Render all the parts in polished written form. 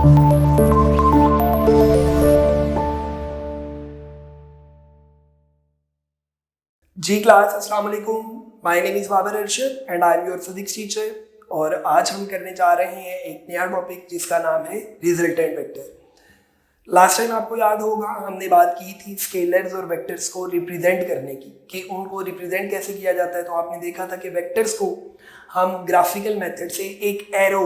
जी class, अस्सलाम वालेकुम। My name is Babar Arshad and I am your physics teacher. और आज हम करने जा रहे हैं एक नया टॉपिक जिसका नाम है रिजल्टेंट वेक्टर। लास्ट टाइम आपको याद होगा हमने बात की थी स्केलर्स और वेक्टर्स को रिप्रेजेंट करने की, कि उनको रिप्रेजेंट कैसे किया जाता है। तो आपने देखा था कि वेक्टर्स को हम ग्राफिकल मेथड से एक एरो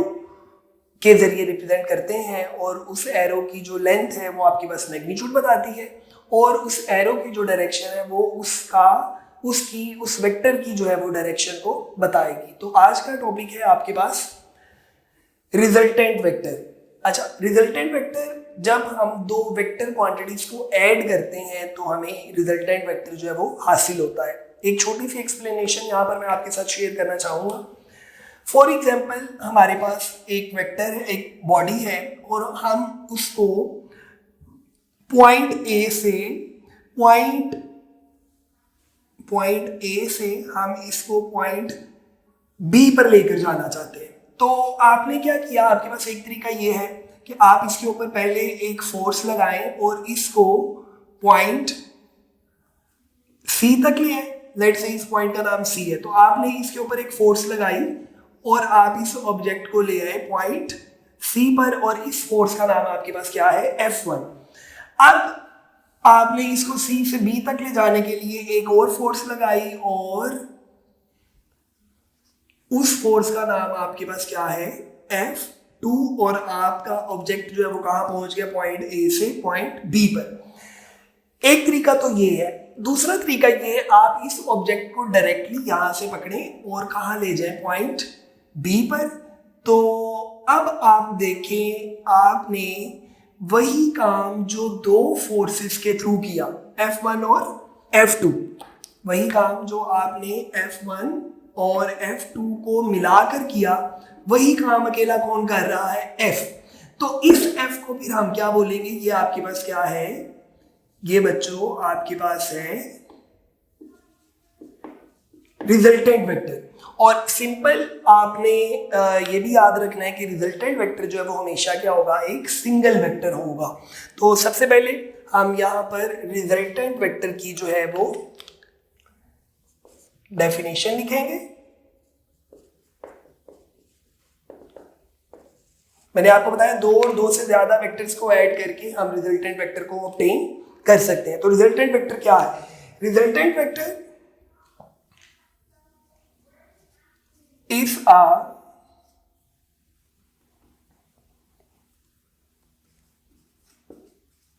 के जरिए रिप्रेजेंट करते हैं और उस एरो की जो लेंथ है वो आपके पास मैग्नीट्यूड बताती है और उस एरो की जो डायरेक्शन है वो उस वेक्टर की जो है वो डायरेक्शन को बताएगी। तो आज का टॉपिक है आपके पास रिजल्टेंट वेक्टर। अच्छा, रिजल्टेंट वेक्टर, जब हम दो वेक्टर क्वांटिटीज को ऐड करते हैं तो हमें रिजल्टेंट वेक्टर जो है वो हासिल होता है। एक छोटी सी एक्सप्लेनेशन यहाँ पर मैं आपके साथ शेयर करना चाहूँगा। फॉर एग्जाम्पल, हमारे पास एक वेक्टर है, एक बॉडी है और हम उसको पॉइंट ए से हम इसको पॉइंट बी पर लेकर जाना चाहते हैं। तो आपने क्या किया, आपके पास एक तरीका ये है कि आप इसके ऊपर पहले एक फोर्स लगाएं और इसको पॉइंट सी तक ले आए। लेट्स से इस पॉइंट का नाम सी है, तो आपने इसके ऊपर एक फोर्स लगाई और आप इस ऑब्जेक्ट को ले आए पॉइंट सी पर और इस फोर्स का नाम आपके पास क्या है, F1। अब आपने इसको सी से बी तक ले जाने के लिए एक और फोर्स लगाई और उस फोर्स का नाम आपके पास क्या है, F2। और आपका ऑब्जेक्ट जो है वो कहां पहुंच गया, पॉइंट ए से पॉइंट बी पर। एक तरीका तो ये है। दूसरा तरीका ये है, आप इस ऑब्जेक्ट को डायरेक्टली यहां से पकड़ें और कहां ले जाएं, पॉइंट बी पर। तो अब आप देखें, आपने वही काम जो दो फोर्सेस के थ्रू किया, F1 और F2, वही काम जो आपने F1 और F2 को मिलाकर किया, वही काम अकेला कौन कर रहा है, F। तो इस F को फिर हम क्या बोलेंगे, ये आपके पास क्या है, ये बच्चों आपके पास है रिजल्टेंट वेक्टर। और सिंपल आपने ये भी याद रखना है कि रिजल्टेंट वेक्टर जो है वो हमेशा क्या होगा, एक सिंगल वेक्टर होगा। तो सबसे पहले हम यहाँ पर रिजल्टेंट वेक्टर की जो है वो डेफिनेशन लिखेंगे। मैंने आपको बताया दो और दो से ज्यादा वेक्टर्स को ऐड करके हम रिजल्टेंट वेक्टर को ऑब्टेन कर सकते हैं। तो रिजल्टेंट वेक्टर क्या है, resultant vector is a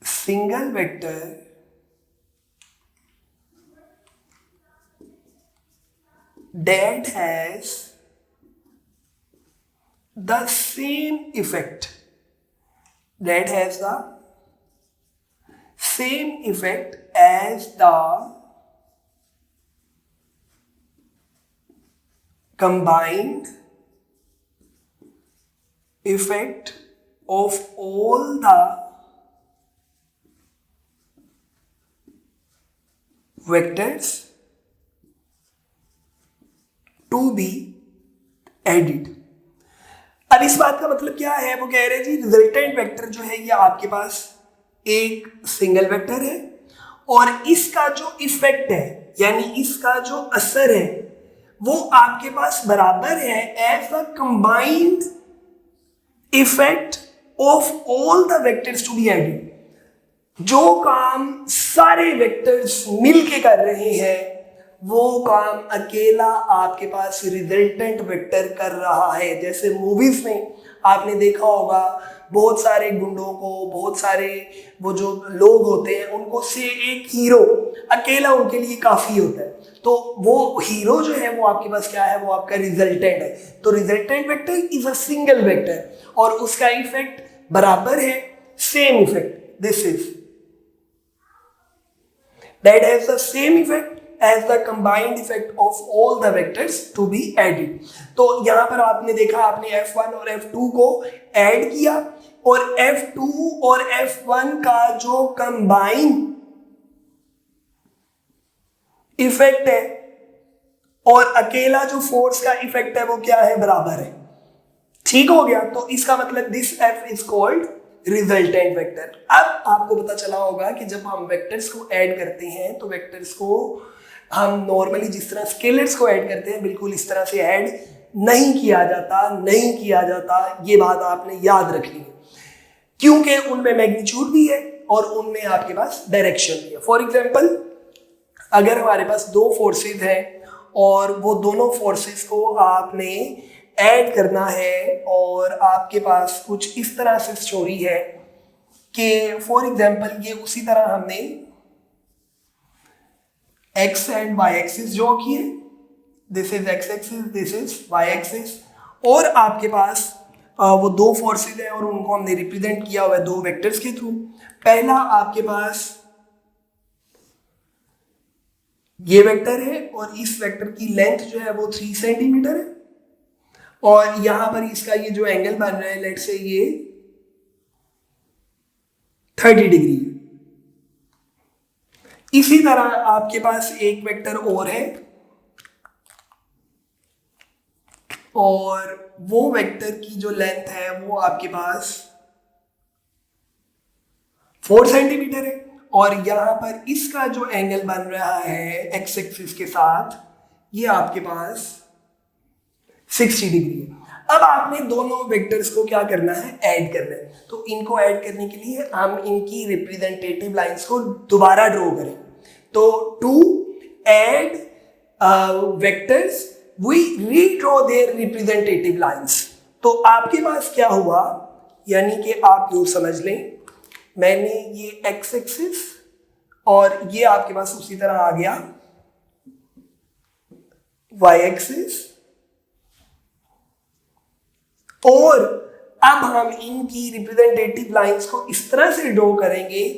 single vector that has the same effect as the combined effect of all the vectors to be added। अब इस बात का मतलब क्या है, वो कह रहे हैं जी रिजल्टेंट वेक्टर जो है ये आपके पास एक सिंगल वेक्टर है और इसका जो इफेक्ट है, यानी इसका जो असर है, वो आपके पास बराबर है as a combined effect of all the vectors to be added. जो काम सारे वेक्टर्स मिलके कर रहे हैं वो काम अकेला आपके पास रिजल्टेंट वेक्टर कर रहा है। जैसे मूवीज में आपने देखा होगा, बहुत सारे गुंडों को, बहुत सारे वो जो लोग होते हैं उनको से एक हीरो अकेला उनके लिए काफी होता है। तो वो हीरो जो है वो आपके पास क्या है, वो आपका रिजल्टेंट है। तो resultant vector is a single vector और उसका इफेक्ट बराबर है, same effect, this is that has the same effect as the combined effect of all the vectors to be added। तो यहां पर आपने देखा, आपने F1 और F2 को ऐड किया और F2 और F1 का जो कंबाइन इफेक्ट है और अकेला जो फोर्स का इफेक्ट है वो क्या है, बराबर है। ठीक हो गया, तो इसका मतलब this F is called resultant vector. अब आपको पता चला होगा कि जब हम वेक्टर्स को ऐड करते हैं तो वेक्टर्स को हम नॉर्मली जिस तरह स्केलर्स को ऐड करते हैं बिल्कुल इस तरह से ऐड नहीं किया जाता। ये बात आपने याद रखनी है, क्योंकि उनमें मैग्नीट्यूड भी है और उनमें आपके पास डायरेक्शन भी है। फॉर एग्जाम्पल, अगर हमारे पास दो फोर्सेस हैं और वो दोनों फोर्सेस को आपने ऐड करना है और आपके पास कुछ इस तरह से स्टोरी है कि फॉर एग्जाम्पल ये उसी तरह हमने X and Y axis draw किए, this is X axis, this is Y axis, और आपके पास वो दो फोर्सेस हैं और उनको हमने रिप्रेजेंट किया हुआ है दो वेक्टर्स के थ्रू। पहला आपके पास ये वेक्टर है और इस वेक्टर की लेंथ जो है वो 3 सेंटीमीटर है और यहां पर इसका ये जो एंगल बन रहा है लेट्स से ये 30 डिग्री है। इसी तरह आपके पास एक वेक्टर और है और वो वेक्टर की जो लेंथ है वो आपके पास 4 सेंटीमीटर है और यहां पर इसका जो एंगल बन रहा है एक्स एक्सिस के साथ ये आपके पास 60 डिग्री है। अब आपने दोनों वेक्टर्स को क्या करना है, ऐड करना है। तो इनको ऐड करने के लिए हम इनकी रिप्रेजेंटेटिव लाइंस को दोबारा ड्रॉ करें। तो to add vectors we redraw their representative lines. तो आपके पास क्या हुआ, यानी कि आप यूं समझ लें मैंने ये एक्स एक्सिस और ये आपके पास उसी तरह आ गया वाई एक्सिस, और अब हम इनकी रिप्रेजेंटेटिव लाइंस को इस तरह से ड्रॉ करेंगे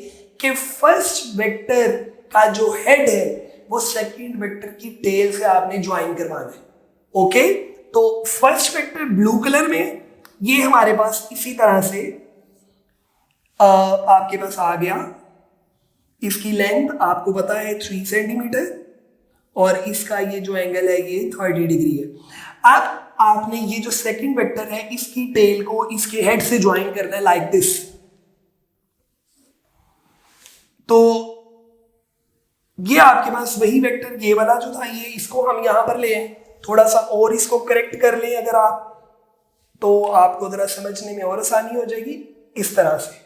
कि फर्स्ट वेक्टर का जो हेड है वो सेकंड वेक्टर की टेल से आपने ज्वाइन करवाना है। ओके, तो फर्स्ट वेक्टर ब्लू कलर में ये हमारे पास इसी तरह से आपके पास आ गया। इसकी लेंथ आपको पता है 3 सेंटीमीटर और इसका ये जो एंगल है ये 30 डिग्री है। अब आपने ये जो सेकंड वेक्टर है इसकी टेल को इसके हेड से ज्वाइन करना है लाइक दिस। तो ये आपके पास वही वेक्टर ये वाला जो था ये इसको हम यहां पर ले आए, थोड़ा सा और इसको करेक्ट कर लें अगर आप, तो आपको जरा समझने में और आसानी हो जाएगी इस तरह से।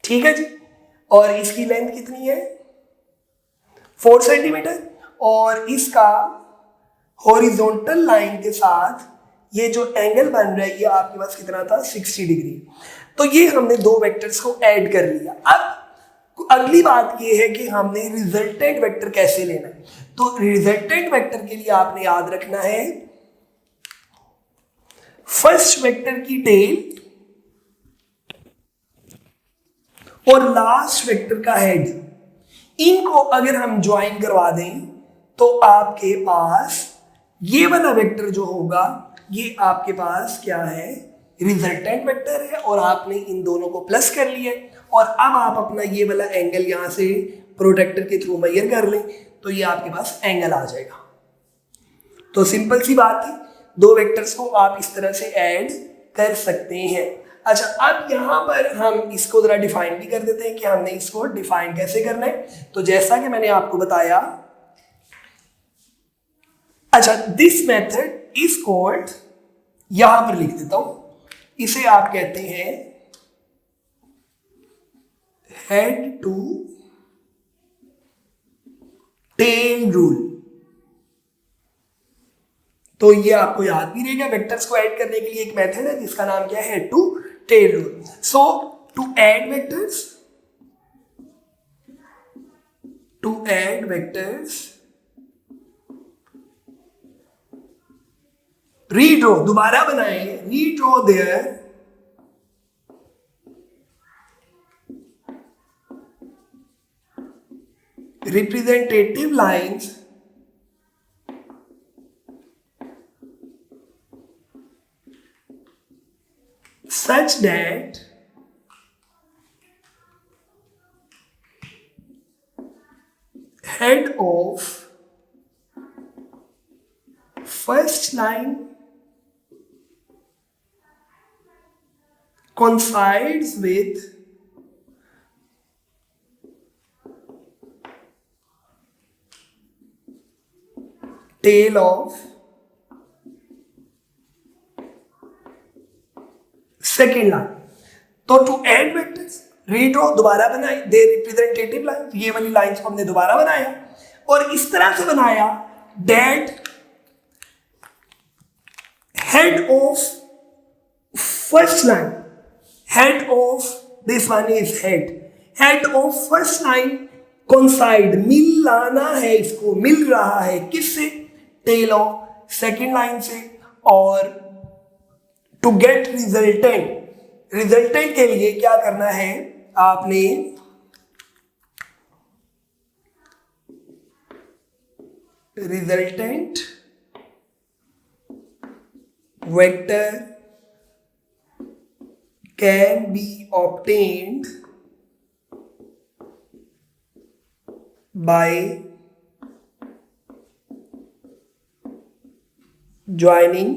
ठीक है जी, और इसकी लेंथ कितनी है 4 सेंटीमीटर और इसका हॉरिजॉन्टल लाइन के साथ ये जो एंगल बन रहा है ये आपके पास कितना था 60 डिग्री। तो ये हमने दो वेक्टर्स को ऐड कर लिया। अब अगली बात ये है कि हमने रिजल्टेंट वेक्टर कैसे लेना है। तो रिजल्टेंट वेक्टर के लिए आपने याद रखना है फर्स्ट वेक्टर की टेल और लास्ट वेक्टर का हेड, इनको अगर हम ज्वाइन करवा दें तो आपके पास ये वाला वेक्टर जो होगा ये आपके पास क्या है, रिजल्टेंट वेक्टर है और आपने इन दोनों को प्लस कर लिया और अब आप अपना ये वाला एंगल यहां से प्रोटेक्टर के थ्रू मेजर कर लें तो ये आपके पास एंगल आ जाएगा। तो सिंपल सी बात है, दो वेक्टर्स को आप इस तरह से ऐड कर सकते हैं। अच्छा, अब यहां पर हम इसको जरा डिफाइन भी कर देते हैं कि हमने इसको डिफाइन कैसे करना है। तो जैसा कि मैंने आपको बताया, अच्छा दिस मेथड इज कॉल्ड, यहां पर लिख देता हूं, इसे आप कहते हैं हेड टू टेल रूल। तो ये आपको याद भी रहेगा, वेक्टर्स को ऐड करने के लिए एक मेथड है जिसका नाम क्या है, head to tail rule. So to add vectors redraw, दोबारा बनाएंगे, redraw their representative lines such that head of first line coincides with tail of second line. तो टू एड वेक्टर्स रीड्रॉ दोबारा बनाई दे रिप्रेजेंटेटिव लाइन, ये वाली lines को हमने दोबारा बनाया और इस तरह से बनाया that head of first line, head of this one is head of first line coincide, मिल लाना है, इसको मिल रहा है किससे, टेल ऑफ सेकेंड लाइन से। और टू गेट रिजल्टेंट के लिए क्या करना है, आपने resultant vector can be obtained bye joining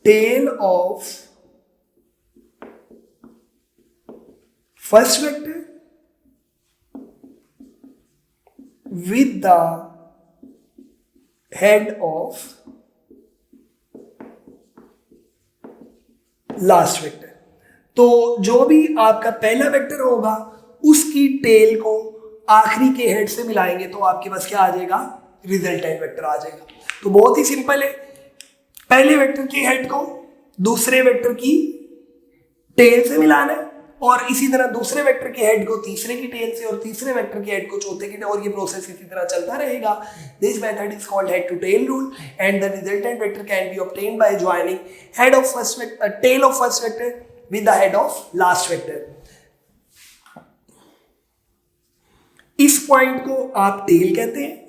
tail of first vector with the head of last vector। तो जो भी आपका पहला वेक्टर होगा उसकी टेल को आखिरी के हेड से मिलाएंगे तो आपके पास क्या आ जाएगा, रिजल्टेंट वेक्टर आ जाएगा। तो बहुत ही सिंपल है, पहले वेक्टर के हेड को दूसरे वेक्टर की टेल से मिलाना है और इसी तरह दूसरे वेक्टर के हेड को तीसरे की टेल से और तीसरे वेक्टर के हेड को चौथे की टेल, और ये प्रोसेस इसी तरह चलता रहेगा। This method is called head to tail rule and the resultant vector can be obtained by joining head of first vector, tail of first vector with the head of last vector. इस point को आप tell कहते हैं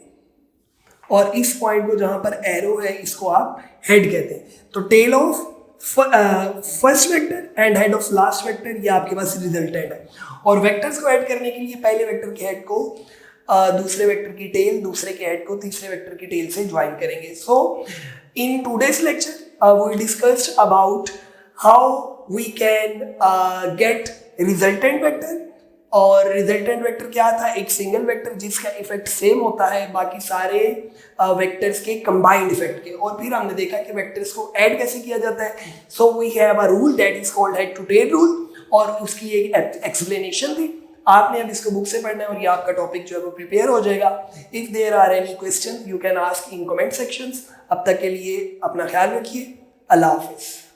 और इस point को जहां पर एरो है इसको आप हेड कहते हैं। तो tail of first vector and head of last vector, ये आपके पास रिजल्टेंट है। और वेक्टर्स को ऐड करने के लिए पहले वेक्टर के हेड को दूसरे वेक्टर की टेल, दूसरे के हेड को तीसरे वेक्टर की टेल से ज्वाइन करेंगे। So in today's lecture we discussed about how we can get resultant vector. और रिजल्टेंट वेक्टर क्या था, एक सिंगल वेक्टर जिसका इफेक्ट सेम होता है बाकी सारे वेक्टर्स के कंबाइंड इफेक्ट के। और फिर हमने देखा कि वेक्टर्स को ऐड कैसे किया जाता है। So we have a rule that is called head to tail rule और उसकी एक एक्सप्लेनेशन थी। आपने अब इसको बुक से पढ़ना है और ये आपका टॉपिक जो है वो प्रिपेयर हो जाएगा। If there are any question you can ask in comment sections. अब तक के लिए अपना ख्याल रखिए। अल्लाह हाफिज़।